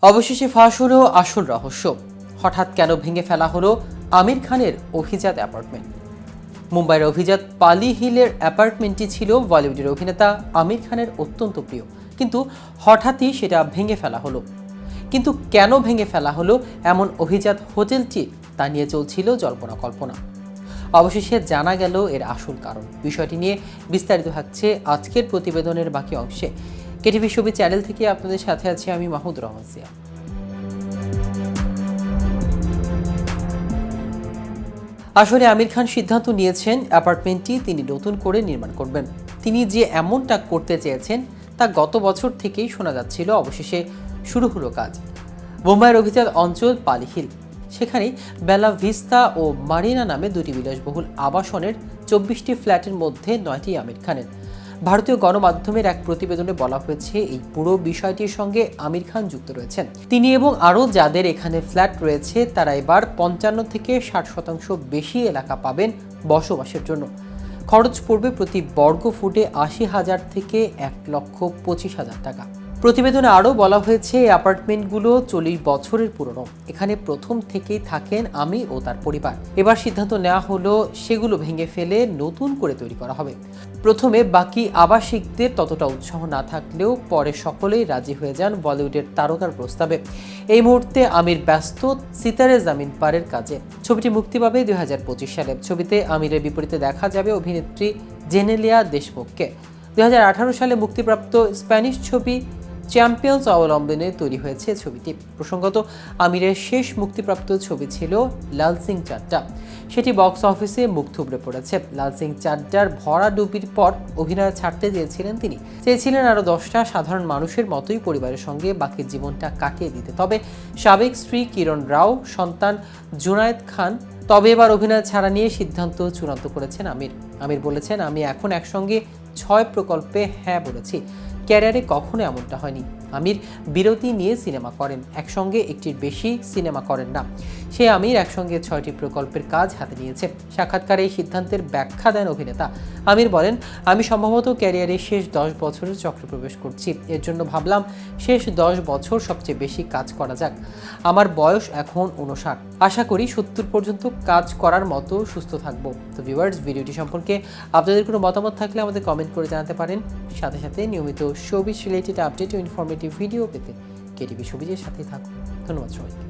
অবশেষে ফাঁস হলো আসল রহস্য। হঠাৎ কেন ভেঙে ফেলা হলো আমির খানের অভিজাত অ্যাপার্টমেন্ট। মুম্বাইয়ের অভিজাত পালি হিলের অ্যাপার্টমেন্টটি ছিল বলিউডের অভিনেতা আমির খানের অত্যন্ত প্রিয়, কিন্তু হঠাৎই সেটা ভেঙে ফেলা হলো। কিন্তু কেন ভেঙে ফেলা হলো এমন অভিজাত হোটেলটি, তা নিয়ে চলছিল জল্পনা কল্পনা। অবশেষে জানা গেল এর আসল কারণ। বিষয়টি নিয়ে বিস্তারিত থাকছে আজকের প্রতিবেদনের বাকি অংশে। কেটিভি ছবি চ্যানেল থেকে আপনাদের সাথে আছি আমি মাহমুদ রহমান সিয়া। আসলে আমির খান সিদ্ধান্ত নিয়েছেন অ্যাপার্টমেন্টটি তিনি নতুন করে নির্মাণ করবেন। তিনি যে এমনটা করতে চেয়েছেন তা গত বছর থেকেই শোনা যাচ্ছিল। অবশেষে শুরু হলো কাজ। মুম্বাইয়ের অভিজাত অঞ্চল পালি হিল, সেখানে বেলা ভিস্তা ও মারিনা নামে দুটি বিলাসবহুল আবাসনের 24টি ফ্ল্যাটের মধ্যে 9টি আমির খানের। ভারতীয় গণমাধ্যমের এক প্রতিবেদনে বলা হয়েছে, এই পুরো বিষয়টির সঙ্গে আমির খান যুক্ত রয়েছেন। তিনি এবং আরও যাদের এখানে ফ্ল্যাট রয়েছে তারা এবার 55 থেকে 60% বেশি এলাকা পাবেন বসবাসের জন্য। খরচ পড়বে প্রতি বর্গ ফুটে 80,000 থেকে 1,25,000 টাকা। প্রতিবেদনে আরও বলা হয়েছে, এই অ্যাপার্টমেন্টগুলো 40 বছরের পুরনো। এখানে প্রথম থেকেই থাকেন আমি ও তার পরিবার। এবার সিদ্ধান্ত নেওয়া হলো সেগুলো ভেঙে ফেলে নতুন করে তৈরি করা হবে। প্রথমে বাকি আবাসিকদের ততটা উৎসাহ না থাকলেও পরে সকলেই রাজি হয়ে যান বলিউডের তারকার প্রস্তাবে। এই মুহূর্তে আমির ব্যস্ত সিতারে জামিন পারের কাজে। ছবিটি মুক্তি পাবে 2025 সালে। ছবিতে আমিরের বিপরীতে দেখা যাবে অভিনেত্রী জেনেলিয়া দেশমুখকে। 2018 সালে মুক্তিপ্রাপ্ত স্প্যানিশ ছবি চ্যাম্পিয়ন্স অবলম্বনে তৈরি হয়েছে ছবিটি। প্রসঙ্গত, আমিরের শেষ মুক্তিপ্রাপ্ত ছবি ছিল লাল সিং চাড্ডা। সেটি বক্স অফিসে মুখ থুবড়ে পড়েছে। লাল সিং চাড্ডার ভরাডুবির পর অভিনয় ছাড়তে চেয়েছিলেন আরও 10টা সাধারণ মানুষের মতোই পরিবারের সঙ্গে বাকি জীবনটা কাটিয়ে দিতে। তবে সাবেক স্ত্রী কিরণ রাও, সন্তান জুনায়েদ খান। তবে এবার অভিনয় ছাড়া নিয়ে সিদ্ধান্ত চূড়ান্ত করেছেন আমির বলেছেন, আমি এখন একসঙ্গে 6 প্রকল্পে হ্যাঁ বলেছি। ক্যারিয়ারে কখনো এমনটা হয়নি। আমির বিরতি নিয়ে সিনেমা করেন, একসঙ্গে একটির বেশি সিনেমা করেন না। আমির একসঙ্গে 6টি প্রকল্পের কাজ হাতে নিয়েছে। সাক্ষাৎকারে এই সিদ্ধান্তের ব্যাখ্যা দেন অভিনেতা। আমির বলেন, আমি সম্ভবত ক্যারিয়ারের শেষ 10 বছরের চক্রে প্রবেশ করছি। এর জন্য ভাবলাম শেষ 10 বছর সবচেয়ে বেশি কাজ করা যাক। আমার বয়স এখন 59। আশা করি 70 পর্যন্ত কাজ করার মতো সুস্থ থাকবো। তো ভিউয়ার্স, ভিডিওটি সম্পর্কে আপনাদের কোনো মতামত থাকলে আমাদের কমেন্ট করে জানাতে পারেন। সাথে সাথে নিয়মিত শোবিজ রিলেটেড আপডেট ও ইনফরমেটিভ ভিডিও পেতে কেটিভি শোবিজের সাথেই থাকুন। ধন্যবাদ সবাইকে।